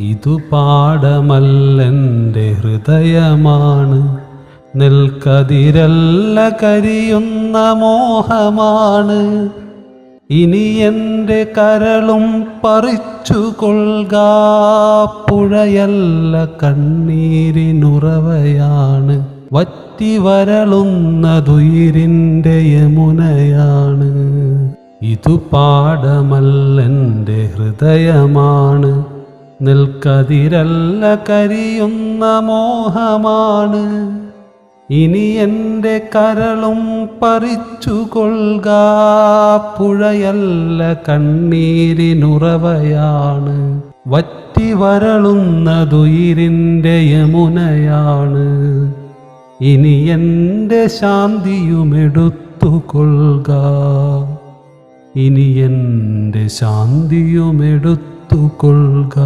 ഇതു പാടമല്ലെൻ്റെ ഹൃദയമാണ്, നെൽക്കതിരല്ല കരിയുന്ന മോഹമാണ്. ഇനി എൻ്റെ കരളും പറിച്ചുകൊള്ളുക, പുഴയല്ല കണ്ണീരിനുറവയാണ്. വറ്റി വരളുന്നതുയിരിൻ്റെ യമുനയാണ്. ഇതു പാടമല്ലെൻ്റെ ഹൃദയമാണ്, നെൽക്കതിരല്ല കരിയുന്ന മോഹമാണ്. ഇനി എൻ്റെ കരളും പറിച്ചുകൊള്ളുക, പുഴയല്ല കണ്ണീരിനുറവയാണ്. വറ്റി വരളുന്നതുയിരിൻ്റെ യമുനയാണ്. ഇനി എൻ്റെ ശാന്തിയുമെടുത്തുകൊള്ളുക, ഇനി എൻ്റെ ശാന്തിയുമെടുത്തുകൊള്ളുക.